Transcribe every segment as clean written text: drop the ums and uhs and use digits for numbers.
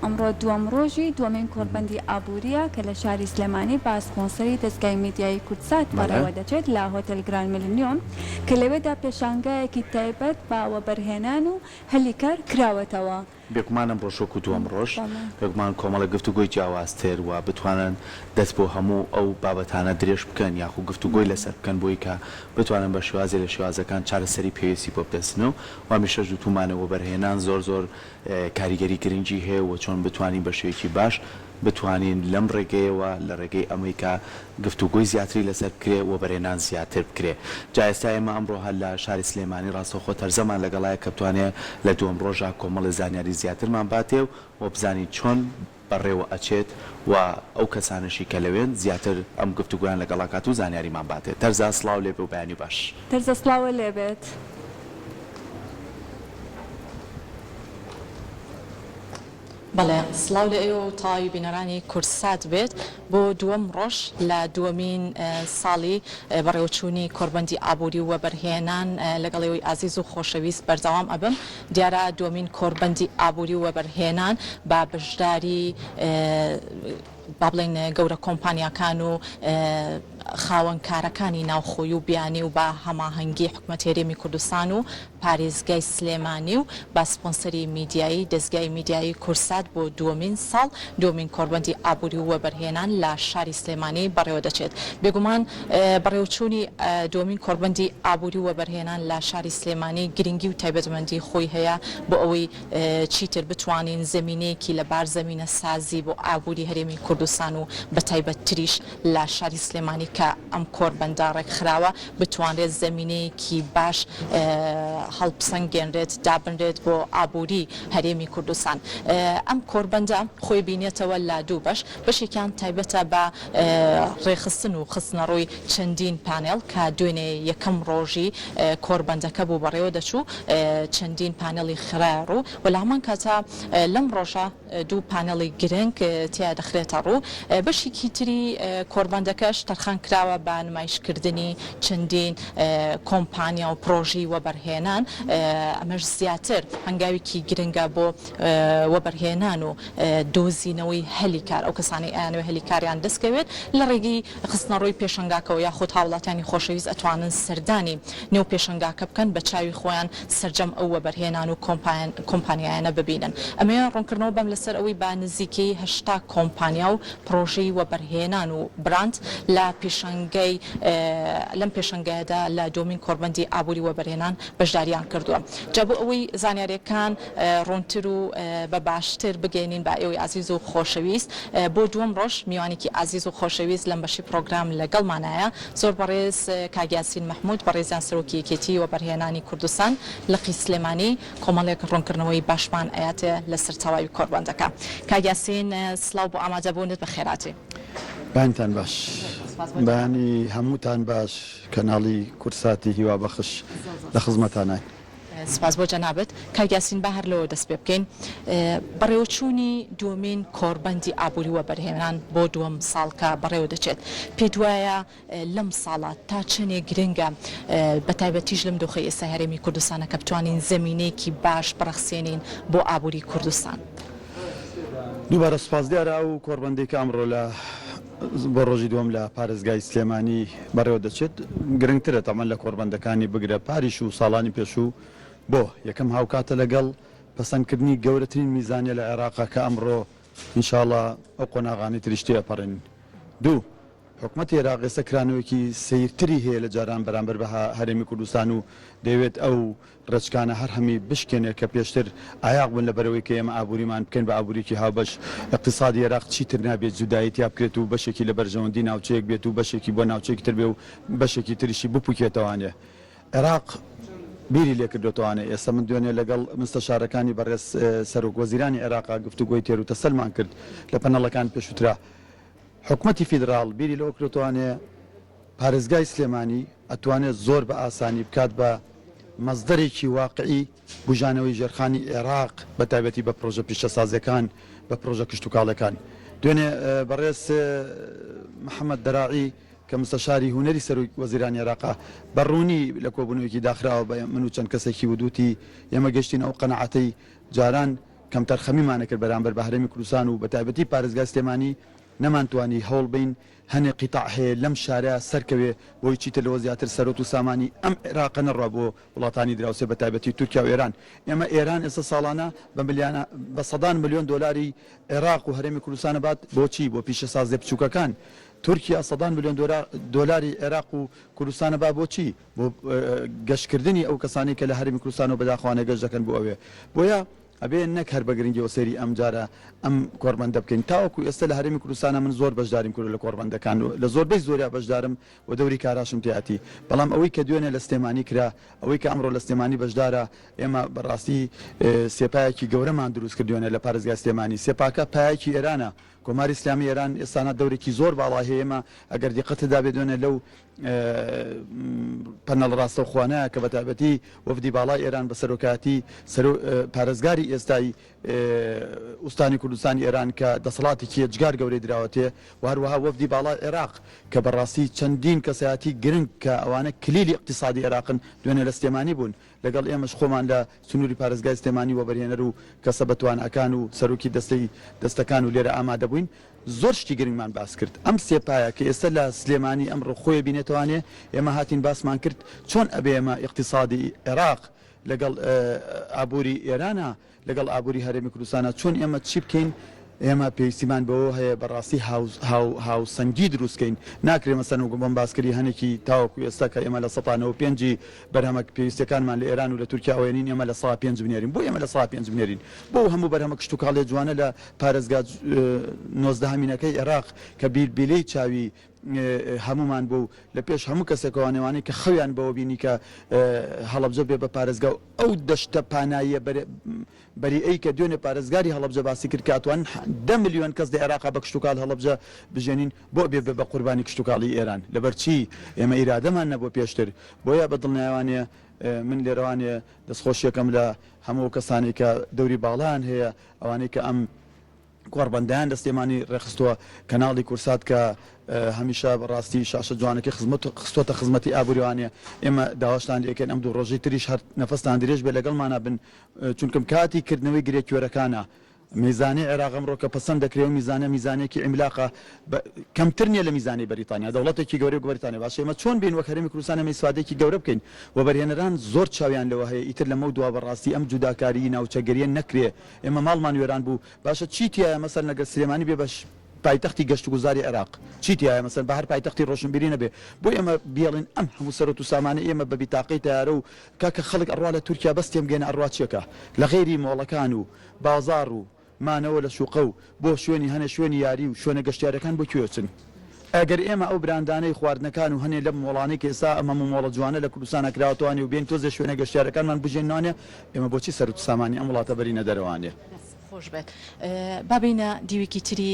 ئەمڕۆ دووەم ڕۆژی دووەمین کۆڕبەندی ئابووریە کە لە شاری سلێمانی با سپۆنسەری دەستگای میدیایی کورتسات بەڕێوە دەچێت لە هۆتێل گراند میلینیۆم کە لەوێدا پێشانگایەکی تایبەت باوە بەرهێنان و هەلیکار کراوەتەوە. بێگومانم ڕۆژۆک و دووەم ڕۆژ بێگومان کۆمەڵە گفتوگۆی جیاوازتر و بتوانن دەست بۆ هەموو ئەو بابەتانە درێژ بکەن یاخو گفتوگۆی لەسەر بکەن بۆی کە بتوانن بە شێوازی لە شێوازەکان چارەسەری پێویستی بۆ بدەستنەوە و هەمیشەش دوتومانەوە بەرهێنان زۆر کاریگەری گرنگی هەیە و چۆن بتوانین بە شێوەیەکی باش بتوانین لەم ڕێگەیەوە لە ڕێگەی ئەمریکا گفتوگۆی زیاتری لەسەر بکرێ و بەرهێنان زیاتر بکرێ. جا ئێستا ئێمە ئەمڕۆ هەر لە شاری سلێمانی ڕاستەوخۆ تەرزەمان لەگەڵایە کە بتوانێت لە دووەم ڕۆژە کۆمەڵی زانیاری زیاترمان باتێ و بزانین چۆن بەڕێوە ئەچێت و ئەو کەسانشی کە لەوێن زیاتر ئەم گفتوگویان لەگەڵاکات و زانیاریمان باتێت. تەرزا سڵاو لێبێ و بەیانی باش. تەرزە سڵاوە لێبێت. بەڵێ سڵاو لە ئێوە و تاوی بینەرانی کورتسات بێت بۆ دووەم ڕۆژ لە دووەمین ساڵی بەڕێوەچوونی کۆڕبەندی ئابووری و وەبەرهێنان لەگەڵەوەی ئازیز و خۆشەویست بەردەوام ئەبم. دیارە دووەمین کۆڕبەندی ئابووری و وەبەرهێنان با بەشداری با بڵێن گەورە کۆمپانیاکان و خاوەنکارەکانی ناوخۆی و بیانی و با هەماهەنگی حکوومەت هێرێمی کوردستان و پارێزگای سلێمانی و با سپۆنسەری میدیایی دەستگای میدیایی کورتسات بۆ دووەمین ساڵ دووەمین کۆڕبەندی ئابووری و وەبەرهێنان لە شاری سلێمانی بەڕێوە دەچێت. بێگومان بەڕێوەچوونی دووەمین کۆڕبەندی ئابووری و وەبەرهێنان لە شاری سلێمانی گرنگی و تایبەتمەندی خۆی هەیە بۆ ئەوەی چیتر بتوانین زمینەیەکی لەبار زمینە سازی بۆ ئابووری هەرێمی کوردستان و بە تایبەتتریش لە شاری سلێمانی کە ئەم کۆڕبەندە ڕێکخراوە بتوانرێت زمینەیەکی باش هەڵپسەنگێنرێت دابنرێت بۆ ئابووری هەرێمی کوردستان. ئەم کۆڕبەندە خۆی بینێتەوە لە دوو بەشێکیان تایبەتە بە ڕێخستن و خستنەڕووی چەندین پانێڵ کە دوێنێ یەکەم ڕۆژی کۆڕبەندەکە بوو بەڕێوە دەچوو چەندین پانێڵی خراڕوو و لە هەمان کاتە لەم ڕۆژە دوو پانێڵی گرنگ تیا دەخرێتە ڕوو. بەشێکی تری کۆڕبەندەکەش تەرخان کراوە بە نمایشکردنی چەندین کۆمپانیا و پرۆژی وەبەرهێنان. ئەمەش زیاتر هەنگاوێکی گرنگە بۆ وەبەرهێنان و دۆزینەوەی هەلیکار ئەو کەسانی ئایانەوە هەلیکاریان دەستکەوێت لە ڕێگەی خستنەڕۆی پێشنگاکەوە یاخود هاوڵاتیانی خۆشەویست ئەتوانن سەردانی نێو پێشنگاکە بکەن بە چاوی خۆیان سەرجەم ئەو وەبەرهێنان و کۆمپانیایانە ببینن. ئەمە ڕوونکردنەوە بەم لەسەر ئەوەی با نزیکەی 80 کۆمپانیا و پرۆژەی وەبەرهێنان و براند لە پێشنگای لەم پێشنگایەدا لە دووەمین کۆڕبەندی ئابووری وەبەرهێنان بەشداریان کردووە. جا بۆ ئەوەی زانیاریەکان ڕوونتر و بە باشتر بگەێنین با ئێوەی ئازیز و خۆشەویست بۆ دووەم ڕۆژ میوانێکی ئازیز و خۆشەویست لەم بەشی پرۆگرام لەگەڵمانایە زۆر بەڕێز کاگیاسین مەحموود بەڕێزیان سەرۆکی یەکێتی وەبەرهێنانی کوردستان لەقی سلێمانی کۆمەڵێک ڕوونکردنەوەی باشمان ئاەتێ لەسەر تەواوی کۆڕبەندەکە. کاگیاسین سڵاو بۆ ئامادەبوونت بە خێراتی. بانتان باش بانی هەمووتان باش کەناڵی کورتساتی هیوا بەخش لە خزمەتانای. سپاس بۆ جەنابەت. کاگیاسین با هەر لەوە دەست پێ بکەین بەڕێوەچوونی دووەمین کۆڕبەندی ئابووری وەبەرهێنان بۆ دووەم ساڵ کە بەڕێوە دەچێت پێت وایە لەم ساڵە تا چەندێک گرنگە بە تایبەتیش لەم دۆخی ئێستا هەرێمی کوردستانە کە بتوانین زمینەیەکی باش بڕەخسێنین بۆ ئابووری کوردستان. دووبارە سپاس دیارە ئەو کۆڕبەندێک ئەمڕۆ لە بۆ ڕۆژی دووەم لە پارێزگای سلێمانی بەڕێوە دەچێت گرنگترە تەمەەن لە کۆڕبەندەکانی بگرە پاریش و ساڵانی پێشوو بۆ یەکەم هاوکاتە لەگەڵ پەسەندکردنی گەورەترین میزانە لە عێراقا کە ئەمڕۆ ئینشاڵڵا ئەو قۆناغانی تریشتی ئەپەڕێن. دوو حکوومەت عێراق ئێستا کرانەوەیکی سیرتری هەیە لە جاران بەرامبەر بە هەرێمی کوردستان و دەیەوێت ئەو ڕچکانە هەر هەمی بشکێنێت کە پێشتر ئایاق بن لە بەرەوەی کە ئێمە ئابووریمان بکەین بە ئابووریکی هاوبەش اقتصادی عێراق چیتر نابێت جودایەتیا بکرێت و بەشێکی لە بەرژەوەندی ناوچەیەک بێت و بەشێکی بۆ ناوچەیەکی تر بێ و بەشێکی تریشی بپوکێتەوانێ. عێراق بیری لێکردوتوانێ ئێستا من دوێنێ لەگەڵ مستەشارەکانی بەڕێز سەرۆک وەزیرانی عێراقا گفتوگۆی تێر و تەسەلمان کرد لە پەنەڵەکان پێشووترا حکوومەتی فیدراڵ بیری لەوە کردوتوانێ پارێزگای سلێمانی ئەتوانێت زۆر بە ئاسانی بکات بە مەزدەرێکی واقعی بژانەوەی ژێرخانی عێراق بە تایبەتی بە پرۆژە پیشەسازیەکان بە پرۆژە کشت و کاڵەکان. دوێنێ بەڕێز محەممەد دەراعی کە مستەشاری هوەری سەرۆک وەزیرانی عێراقا بەڕوونی لە کۆبوونەوەیکی داخراوە بە من و چەند کەسێکی ودوتی ئێمە گەشتین ئەو قەنەعەتەی جاران کەم تەرخەمیمانە کرد بەرامبەر بە هەرێمی کوردستان و بە تایبەتی پارێزگای سلێمانی نەمانتوانی هەوڵ بین هەنێ قیتاع هەیە لەم شارە سەرکەوێ بۆی چیتە لەوە زیاتر سەرۆت و سامانی ئەم عێراق نەڕوا بۆ وڵاتانی دراوسێ بە تایبەتی تورکیا و ئێران. ئێمە ئێران ئێستا ساڵانە بە سەدان ملیۆن دۆلاری عێراق و هەرێمی کوردستانە بات بۆچی بۆ پیشەسازی بچووکەکان. تورکیا سەدان ملیۆن دۆلاری عێراق و کوردستانە با بۆچی بۆ گەشتکردنی ئەو کەسانی کە لە هەرێمی کوردستانەوە بەداخوانە گەشت دەکەن بۆ ئەوێ. بۆیە ئەبێ نەک هەر بەگرنگیەوە سەیری ئەم جارە ئەم کۆربەندە بکەین. تاوەکو ئێستا لە هەرێمی کوردستانە من زۆر بەشداریم کرد لە کۆربەندەکان و لە زۆربەی زۆریا بەشدارم و دەوری کاراشم تیاتی. بەڵام ئەوەی کە دوێنێ لە سلێمانی کرا، ئەوەی کە ئەمڕۆ لە سلێمانی بەشدارە، ئێمە بەڕاستی سێپایەکی گەورەمان دروست کردوێنە لە پارێزگای سلێمانی. سێپاکە پایەکی ئێرانە. کۆماری ئیسلامی ئێران ئێستانە دەورێکی زۆر باڵا هەیە. ئێمە ئەگەر دیقەتدا بێدوێنە لەو پەنەڵ ڕاستەوخوانەیە کە بە تایبەتی وەفدی باڵای ئێران بە سەرۆکاتی پارێزگاری ئێستایی ئوستانی کوردستانی ئێران کە دەسەڵاتێکی جگار گەورەی دراوەتێ و هەروەها وەفدی باڵای عێراق کە بەڕاستی چەندین کەسایەتی گرنگ کە ئەوانە کلیلی اقتصادی عێراقن دوێنێ لە سلێمانی بوون. لەگەڵ ئێمەش خۆمان لە سنووری پارێزگای سلێمانی وەبەرهێنەر و کەسە بەتوانەکان و سەرۆکی دەستەکان و لێرە ئامادە بووین. زۆر شتی گرنگمان باس کرد. ئەم سێپایە کە ئێستا لە سلێمانی ئەمڕۆ خۆی بینێتوانێ ئێمە هاتین باسمان کرد چۆن ئەبێ ئێمە اقتصادی عێراق لەگەڵ ئابووری ئێرانە لەگەڵ ئابووری هەرێمی کوردستانە چۆن ئێمە چی بکەین. ئێمە پێویستیمان بەوە هەیە بەڕاستی هاوسەنگی دروستکەین. ناکرێ مەسەن و گوڵم باسکردی هەنێکی تاوەکو ئێستا کە ئێمە لە 105 بەرهەمە پێویستەکانمان لە ئێران و لە تورکیا ئەوێنین ئێمە لە 105 بنێرین. بۆ ئێمە لە 105 بنێرین بۆ هەموو بەرهەمە کشت و کاڵێ جوانە لە پارێزگا 19 عێراق کە بیربیلەی چاوی هەمومان بوو لە پێش هەموو کەسێکەوانێوانی کە خەویان بەوە بینی کە هەڵەبجە بێ بە پارێزگا و ئەو دەشتە پاناییە بەریئەی کە دوێنێ پارێزگاری هەڵەبجە باسی کرد کاتوان 10 ملیۆن کەس لە عێراقا بە کشت و کاڵ هەڵەبجە بژێنین بۆ بێ بە قوربانی کشت و کاڵی ئێران. لەبەرچی ئێمە ئیرادەمان نەبوو پێشتر. بۆیە بەدڵنیاوانێ من لێرەوانێ دەستخۆشیەکەم لە هەموو کەسانی کە دەوری باڵان هەیە ئەوانەی کە ئەم کۆربەندیان لە سلێمانی ڕێخستووە کەناڵی کورسات کە هەمیشە بەڕاستی شاشە جوانەکە خستۆتە خزمەتی ئابووریوانێ. ئێمە داواشتان لەکەین ئەم دوو ڕۆژەی تریش هەر نەفەستان درێژ بێ لەگەڵمانە بن چونکەم کاتی کردنەوەی گرێکوێرەکانە میزانی عێراق ئەمڕۆ کە پەسەند دەکرێت و میزانێکی عیملاقە کەمتر نییە لە میزانی بەریتانیا دەوڵەتێکی گەورەی بەریتانیا. باش ئێمە چۆن بین وەک هەرێمی کوردستان ئەمە سوادێکی گەورە بکەین و بەرهێنەران زۆر چاویان لەوە هەیە ئیتر لەمە دوا بەڕاستی ئەم جوداکاری ناوچەگەریە نەکرێ. ئێمە ماڵمان وێران بوو باشە چیتیایە مەسەر لەگەر سلێمانی بێ بەش پایتەختی گەشت و گوزاری عێراق چیتیایە مەسەر بە هەر پایتەختی ڕۆشنبیری نەبێ. بۆ ئێمە بیاڵین ئەم هەموو سەرۆت و سامانە ئێمە بە بیتاقەی تیارە و کاکە خەڵک ئەڕوا لە تورکیا بەستێم گەێنە ئەڕواچیەکە لە غێری مۆڵەکان و بازار و مانەوە لە شوقە و بۆ شوێنی هەنێ شوێنی یاری و شوێنە گەشتیارەکان بۆ کوێچن. ئەگەر ئێمە ئەو براندانەی خواردنەکان و هەنێ لەم وڵانەی کە ئێستا ئەمە مۆڵە جوانە لە کوردستانە کراوەتوانی و بێن تۆزە شوێنە گەشتیارەکانمان بژێنانێ ئێمە بۆچی سەرۆت و سامانی ئەم وڵاتە بەرینە دەرەوانێ. خۆش بێت بابینە دیوێکی تری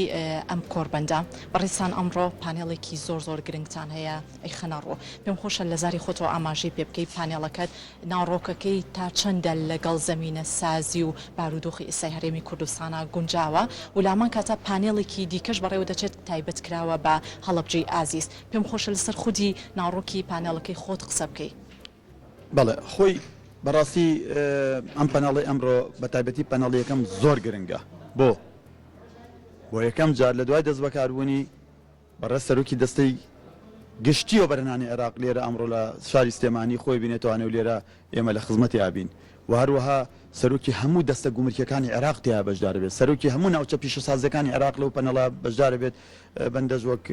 ئەم کۆربەندە بەڕێستان ئەمڕۆ پانێڵێکی زۆر گرنگتان هەیە ئەی خەناڕۆ پێم خۆشە لە زاری خۆتەوە ئاماژەی پێ بکەی پانێڵەکەت ناڕۆکەکەی تا چەندە لەگەڵ زەمینە سازی و بارودۆخی ئێستای هەرێمی کوردستانە گونجاوە و لامان کاتە پانێڵێکی دیکەش بەڕێوە دەچێت تایبەت کراوە بە هەڵەبجەی ئازیز. پێم خۆشە لەسەر خودی ناڕۆکی پانێڵەکەی خۆت قسە بکەی. بەڵێ خۆی بەڕاستی ئەم پەناڵی ئەمڕۆ بە تایبەتی پەناڵی یەکەم زۆر گرنگە بۆ یەکەم جار لە دوای دەست بەکاربوونی بەڕێز سەرۆکی دەستەی گشتی و بەرهێنانی عێراق لێرە ئەمڕۆ لە شاری سلێمانی خۆی بینێتوانێ و لێرە ئێمە لە خزمەتی ئابین و هەروەها سەرۆکی هەموو دەستە گومرکیەکانی عێراق تیا بەشدار بێت. سەرۆکی هەموو ناوچە پیشەسازەکانی عێراق لەو پەنەڵە بەشدار بێت. بەندەش وەک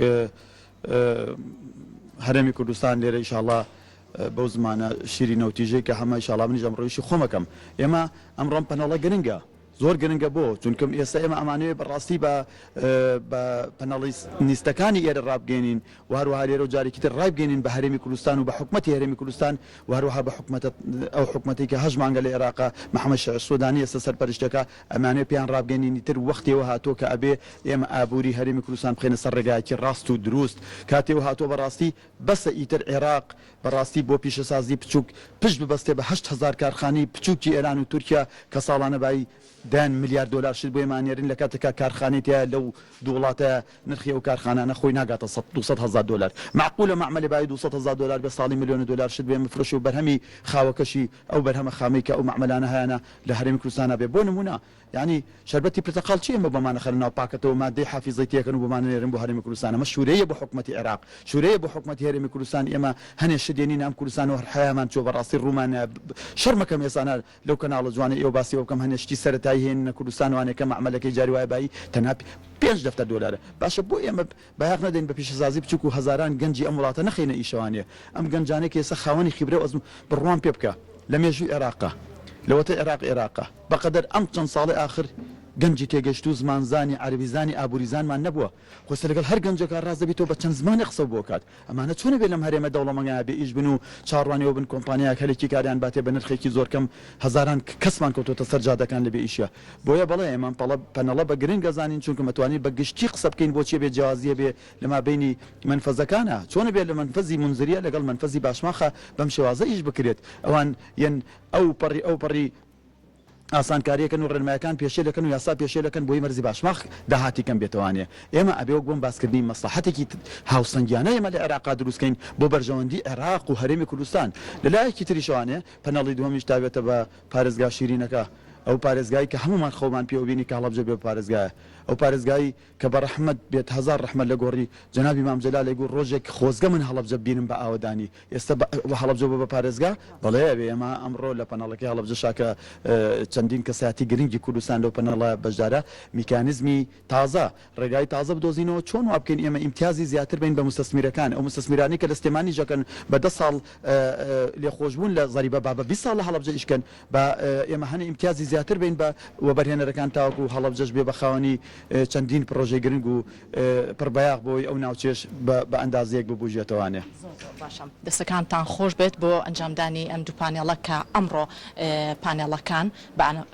هەرێمی کوردستان لێرە ئینشاءڵڵا بەو زمانە شیری نەوتیژەی کە هەمە ئینشاءڵڵا منیش ئەمڕۆیشی خۆمەکەم. ئێمە ئەمڕۆم پەنەڵە گرنگە زۆر گرنگە بۆ چونکەم ئێستا ئێمە ئەمانەوێت بەڕاستی بە پەنەڵی نیستەکانی ئێرە ڕابگەێنین و هەروەها لێرە و جارێکی تر ڕابگەێنین بە هەرێمی کوردستان و بە حکومەتی هەرێمی کوردستان و هەروەها بە ئەو حکومەتی کە هەژ مانگە لە عێراقا محەممەد سوودانی ئێستا سەرپەرشتەکە ئەمانێ پێیان ڕابگەێنینی تر وەختێەوە هاتۆ کە ئەبێ ئێمە ئابووری هەرێمی کوردستان بخێنە سەر ڕێگایەکی ڕاست و دروست کاتێەوە هاتۆ بەڕاستی بەسە ئیتر عێراق بەڕاستی بۆ پیشەسازی بچووک پشت ببەستێ بە 8,000 کارخانەی بچووکی ئێران و تورکیا کە ساڵانە بای 10 میلیارد دلار شت بۆ ئێمانێرین لە کاتێکا کارخانەیە لەو دوو وڵاتە نرخی ئەو کارخانانە خۆی ناگاتە 200,000 دلار. معقولە معمەلی بای 200,000 دلار بە ساڵی ملیۆن دلار شت بێ مفرۆش و بەرهەمی خاوەکەشی ئەو بەرهەمە خامەی کە ئەو معمەلانە هەیەە لە هەرێمی کوردستانە بێ. بۆ نمونە يعني شربتي برتقال شيء بمعنى خلنا باكته مادة حافظيتي كانوا بمعنى يرمبو هرم كردستان مش شورية بحكمة العراق شورية بحكمة هرم كردستان إما هني الشديني نام كردستان وحياة من شوف راسي الرومان شرم كم يسانا لو كان على جواني يوباسي وكم هني اشتي سرتاي هن كردستان وأنا كم عملك جاري واباي تنابي بينج دفتر دولار باش بو إما بياخنا دين بفيش زازي بتشوكو هزاران جنجي أمولات نخينا إيشوانية أم جنجاني كيس خواني خبرة وأزم بالروان بيبكا لم يجوا عراقه لو عراقه بقدر أمتن صالح آخر گەنجی تێگەشتو زمانزانی عربیزانی ئابووریزانمان نەبووە خۆسە لەگەڵ هەر گەنجەکە ڕاز دەبێتەوە بە چەند زمانی قسە بۆ کات ئەمانە چۆنە بێت لەم هەرێمە دەوڵەمەنگایە بێ ئیش بن و چاڕوانیەوە بن کۆمپانیاک هەلێکی کاریان باتێ بە نرخێکی زۆر کەم هەزاران کەسمان کەوتۆتە سەر جادەکان لەبێ ئیشە بۆیە بەڵێ ئێمان پەنەڵە بە گرنگ گەزانین چونکە مەتوانین بە گشتی قسە بکەین بۆچیە بێ جیازیە بێ لەما بینی منفەزەکانە چۆنە بێت لە منفەزی منزریە لەگەڵ منفەزی باشماخە بەم شێوازە ئیش بکرێت ئەوان یەن ئەو پەڕی ئاسانکاریەکەن و ڕێنمایەکان پێشێ دەکەن و یاسا پێشێ دەکەن بۆی مەرزی باشماخ داهاتی کەم بێتوانێ ئێمە ئەبێ وەک بۆم باسکردنی مەسلحەتێکی هاوسەنگیانە ئێمە لە عێراقا دروستکەین بۆ بەرژەوەندی عێراق و هەرێمی کوردستان لەلایەکی تریشوانێ پەنەڵی دووەمیش تابێتە بە پارێزگا شیرینەکە ئەو پارێزگای کە هەمومان خۆمان پێوبینی کە هەڵەبجە بێ پارێزگایە ئەو پارێزگایی کە بە ڕەحمەت بێت هەزار ڕەحمەت لە گۆڕی جەنابی مام جەلالێک و ڕۆژێک خۆزگە من هەڵەبجە بینم بە ئاوەدانی ئێستا هەڵەبجە بە پارێزگا بەڵێ ئەوێ ئێمە ئەمڕۆ لە پەنەڵەکەی هەڵەبجە شاکە چەندین کەسایەتی گرنگی کوردستان لەو پەنەڵە بەشدارە میکانیزمی تازە ڕێگای تازە بدۆزینەوە چۆن وا بکەین ئێمە ئیمتیازی زیاتر بین بە مستەسمیرەکان ئەو مستەسمیرانی کە لە سلێمانی ژەکەن بە 10 ساڵ لێخۆشبوون لە زەریبە با بە 20 ساڵ لە هەڵەبجە ئیشکەن بە ئێمە هەنە ئیمتیازی زیاتر بین بە وەبەرهێنەرەکان تاوەکو هەڵەبجەش بێ بە خاوەنی چەندین پرۆژەی گرنگ و پڕبەیاغ بۆی ئەو ناوچێش بە ئەندازەیەک ببوژێتەوانێ باشم دەستەکانتان خۆش بێت بۆ ئەنجامدانی ئەم دوو پانێڵە کە ئەمڕۆ پانێڵەکان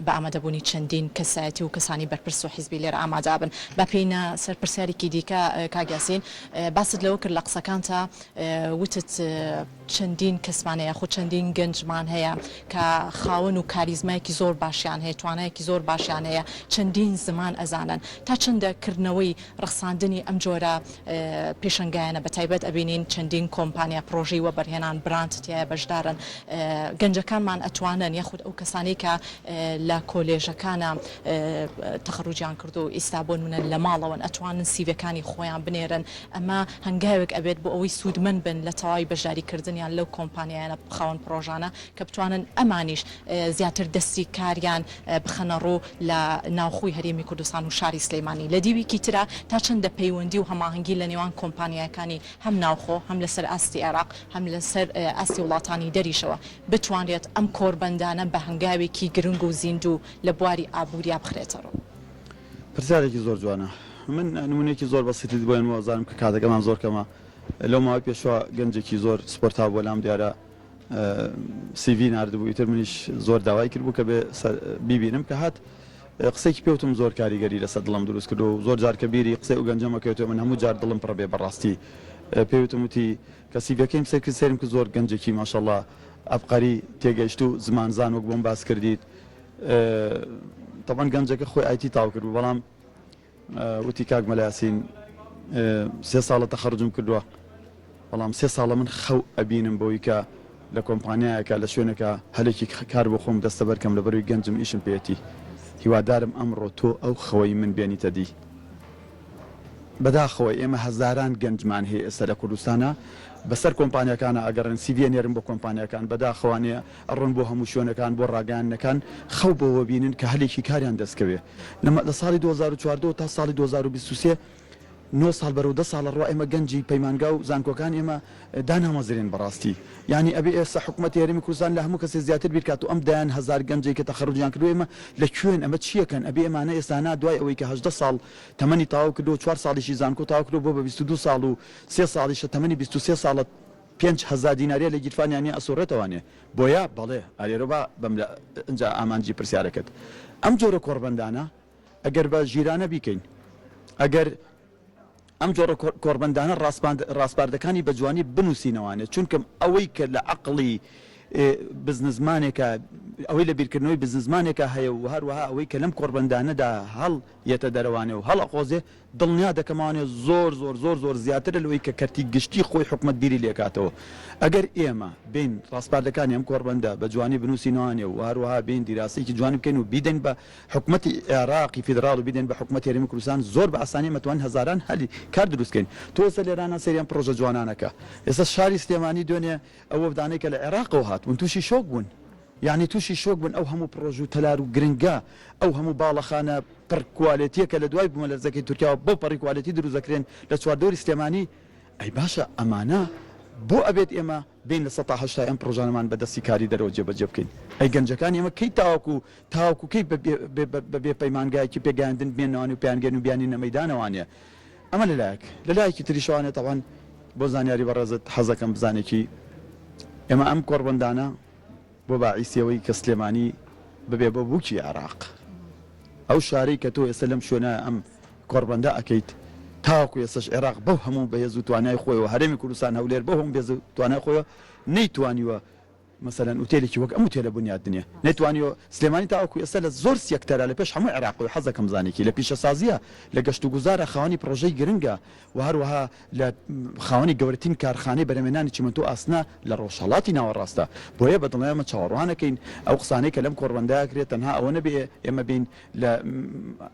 بە ئامادەبوونی چەندین کەسایەتی و کەسانی بەرپرس و حیزبی لێرە ئامادەبن بە پێینە سەرپرسیارێکی دیکە کاگیاسین باست لەوە کرد لە قسەکانتە وتت چەندین کەسمانەیە خۆ چەندین گەنجمان هەیە کە خاوەن و کاریزمایەکی زۆر باشیان هەیە توانایەکی زۆر باشیان هەیە چەندین زمان ئەزانن تا چەندەکردنەوەی ڕخساندنی ئەم جۆرە پێشنگایانە بە تایبەت ئەبینین چەندین کۆمپانیا پرۆژەی وەبەرهێنان برانتیایە بەشدارن گەنجەکانمان ئەتوانن یاخود ئەو کەسانی کە لە کۆلێژەکانە تەخەڕوجیان کرد و ئێستا بۆ منە لە ماڵەوەن ئەتوانن سیڤەکانی خۆیان بنێرن ئەمە هەنگاوێک ئەبێت بۆ ئەوەی سوودمەند بن لە تەواوی بەشداریکردنیان لەو کۆمپانیایانە خاوەن پرۆژانە کە بتوانن ئەمانیش زیاتر دەستی کاریان بخەنە ڕوو لە ناوخۆی هەرێمی کوردستان و شاری سلەیمانی لە دیویکی ترە تا چەندە پەیوەندی و هەماهەنگی لە نێوان کۆمپانیەکانی هەم ناوخۆ هەم لەسەر ئاستی عێراق هەم لەسەر ئاستی وڵاتانی دەریشەوە بتوانێت ئەم کۆربەندانە بە هەنگاوێکی گرنگ و زیندوو لە بواری ئابووریا بخرێتەوە. پرسیارێکی زۆر جوانە من نمونێکی زۆر بەسیتی بۆ وەزانم کە کاتەکەمان زۆر کەمە لەو ماوەی پێشوە گەنجێکی زۆر سپۆرتا بۆ لام دیارە CV نردبوو ئیتر منیش زۆر داوای کرد بوو کە بیبینم کە هات قسێکی پێوتم زۆر کاریگەری لەسەر دڵم دروست کرد و زۆر جار کە بیری قسەی و گەنجەمەکەوێتەوە من هەموو جار دڵم پڕ بێ بەڕاستی پێوتم وتی کە سیڤەکەیم سەرکرد سێرم کە زۆر گەنجێکی ماشەڵڵا ئەبقەری تێگەیشت و زمانزان وەک بۆم باس کردیت تەبەن گەنجەکە خۆی ئایتی تاو کرد و بەڵام وتی کاک مەلایاسین 3 ساڵە تەخەڕجم کردووە بەڵام 3 ساڵە من خەو ئەبینم بۆی کە لە کۆمپانیایەکە لە شوێنەکە هەلێکی کار بۆ خۆم دەستە بەرکەم لە بەروی گەنجم ئیشم پێێتی هیوادارم ئەمڕۆ تۆ ئەو خەوەی من بێنیتە دی بەداخەوەی ئێمە هەزاران گەنجمان هەیە ئێستا لە کوردستانە بەسەر کۆمپانیەکانە ئەگەڕن سیڤە نێرن بۆ کۆمپانیەکان بەداخەوانەیە ئەڕۆن بۆ هەموو شوێنەکان بۆ ڕاگەیانەکان خەو بۆەوە بینن کە هەلێکی کاریان دەستکەوێ لە ساڵی 2014 تا ساڵی 2023 9 ساڵ بەرەو 10 ساڵە ڕوا ئێمە گەنجی پەیمانگا و زانکۆکان ئێمە دانامەزرێن بەڕاستی یعنی ئەبێ ئێستا حکوومەتی هەرێمی کوردستان لە هەموو کەسێ زیاتر بیرکات و ئەم دایان هەزار گەنجی کە تەخەڕوجیان کردو ئێمە لەکوێن ئەمە چیەکەن ئەبێ ئێمانە ئێستانا دوای ئەوەی کە 18 ساڵ تەمەنی تاوا کردو 4 ساڵیشی زانکۆ تاوا کردو بۆ بە 22 ساڵ و 3 ساڵیشە تەمەنی 23 ساڵە 5,000 دیناریە لە گیرفانیانی ئەسۆڕێتەوانێ بۆیە بەڵێ ئالێرەبا بەم ئەنجا ئامانجی پرسیارەکەت ئەم جۆرە کۆڕبەندانە ئەگەر بە ژیرانە بیکەین ئەگەر ئەم جۆرە کۆڕبەندانە ڕاستپاردەکانی بە جوانی بنووسینەوانێت چونکەم ئەوەی کە لە عەقڵی بزنسمانێکە ئەوەی لە بیرکردنەوەی بزنسمانێکە هەیە و هەروەها ئەوەی کە لەم کۆربەندانەدا هەڵ یەتە دەرەوانێ و هەڵ ئەقۆزێ دڵنیا دەکەمانێ زۆر زیاترە لەوەی کە کەرتی گشتی خۆی حکومت بیری لێکاتەوە ئەگەر ئێمە بین ڕاستپاردەکانی ئەم کۆربەندە بە جوانی بنووسینوانێ و هەروەها بین دیراسەیەکی جوانی بکەین و بیدەن بە حکومەتی عێراقی فیدراڵ و بیدەن بە حکومەتی هەرێمی کوردستان زۆر بە ئاسانی مەتوان هەزاران هەلی کار دروستکەین تۆ ئێستا لێرانە سەریان پرۆژە جوانانەکە ئێستا شاری سلێمانی دوێنێ ئەوە بدانەی کە لە عێراقەوە هاتبوون تووشی شۆک بوون یعنی تووشی شۆک بوون ئەو هەموو پرۆژ و تەلار و گرنگە ئەو هەموو باڵەخانە پڕ کوالێتیە کە لە دوای بوومەلەرزەکەی تورکیاوە بۆ پەڕی کوالێتی دروستەکرێن لە چواردۆری سلێمانی ئەی باشە ئەمانە بۆ ئەبێت ئێمە بین لە 1970 ئەم پرۆژانەمان بەدەستی کاری دەرەوە جێبەجێ بکەین ئەی گەنجەکانی ئێمە کەی تاوەکوکەی بە پەیمانگایەکی پێگەیاندن بێنەوەی و پێیانگەن و بیانی نەمەیدانەوانێ ئەمە لەلایەکی تریشوانێت تاوان بۆ زانیاری بەڕێزت حەزەکەم بزانێکی ئێمە ئەم کۆربەندانە بۆ باعیسیەوەی کە سلێمانی ببێ بۆ بووکی عێراق ئەو شارەی کە تۆ ئێستا لەم شوێنە ئەم کۆربەندە ئەەکەیت تاوەکو ئێستش عێراق بەو هەموو بەهێز و توانای خۆیەوە هەرێمی کوردستان هەولێر بەو هەموو بێز و توانای خۆیەوە نەیتوانیوە مەسەلەن ئوتێلێکی وەک ئەم ئوتێلە بنیادنیە نەیتوانیوە سلێمانی تاوەکو ئێستا لە زۆر سێکتەرە لە پێش هەموو عێراقی حەزەکەم زانێکی لە پیشەسازیە لە گەشت و گوزارە خاوەنی پرۆژەی گرنگە و هەروەها لە خاوەنی گەورەترین کارخانەی بەرهەمهێنانی چیمەنتۆ ئاسنا لە ڕۆژهەڵاتی ناوەڕاستە بۆیە بەدڵنیامە چاوەڕوانەکەین ئەو قسانەی کە لەم کۆربەندایە کرێت تەنها ئەوە نەبێ ئێمە بین لە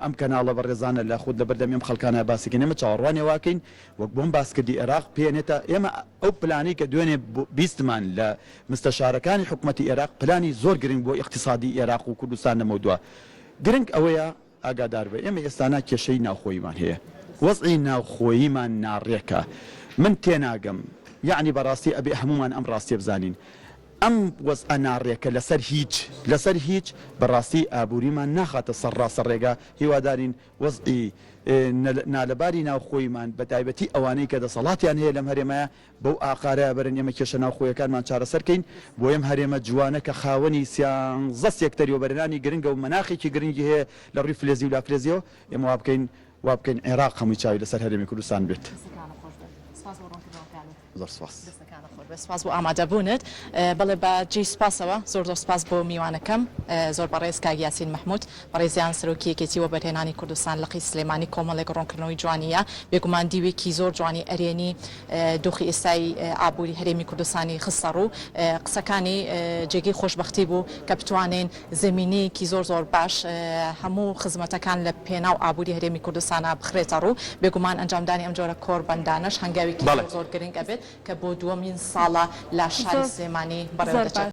ئەم کەناڵە بەڕێزانە لە خود لە بەردەمی ئەم خەڵکانە باسیکەین ئێمە چاوەڕوانی واکەین وەک بۆم باسکردی عێراق پێێنێتە ئێمە ئەو پلانەی کە دوێنێ بیستمان لە مستەشارەکانی حکومەتی عێراق پلانی زۆر گرنگ بۆ اقتصادی عێراق و کوردستان نەمەودووە گرنگ ئەوەیە ئاگادار بێ ئێمە ئێستانا کێشەی ناوخۆیمان هەیە وەزعی ناوخۆییمان ناڕێکە من تێناگەم یعنی بەڕاستی ئەبێ هەمومان ئەم ڕاستیە بزانین ئەم وەزعە ناڕێکە لەسەر هیچ بەڕاستی ئابووریمان ناخاتە سەرڕاستە ڕێگا هیوادارین وەزعی نالەباری ناوخۆیمان بە تایبەتی ئەوانەی کە دەسەڵاتیان هەیە لەم هەرێمەیە بەو ئاقارەیە بەرن ئێمە کێشە ناوخۆیەکانمان چارەسەرکەین بۆ ئێم هەرێمە جوانە کە خاوەنی سیانزە سێکتەری و بەرهێنانی گرنگە و مەناخێکی گرنگی هەیە لە ڕووی فلێزی و لافلێزیەوە ئێمە وا بکەین عێراق هەمووی چاوی لەسەر هەرێمی کوردستان بێت زۆر سپاس سپاس بۆ ئامادەبوونت بەڵێ بە جێی سپاسەوە زۆر سپاس بۆ میوانەکەم زۆر بەڕێز کاک یاسین مەحموود بەڕێزیان سەرۆکیەکێتی و بەرهێنانی کوردستان لەقی سلێمانی کۆمەڵێک ڕوونکردنەوەی جوانیە بێگومان دیوێکی زۆر جوانی ئەرێنی دۆخی ئێستای ئابووری هەرێمی کوردستانی خستە ڕوو قسەکانی جێگەی خۆشبەختی بوو کە بتوانین زمینەیەکی زۆر باش هەموو خزمەتەکان لە پێناو ئابووری هەرێمی کوردستانە بخرێتە ڕوو بێگومان ئەنجامدانی ئەم جۆرە کۆربەندانەش هەنگاوێکی زۆر گرنگ ئەبێت کە بۆ دووەمین ساڵە لە شاری سلێمانی بەڕێوە دەچێت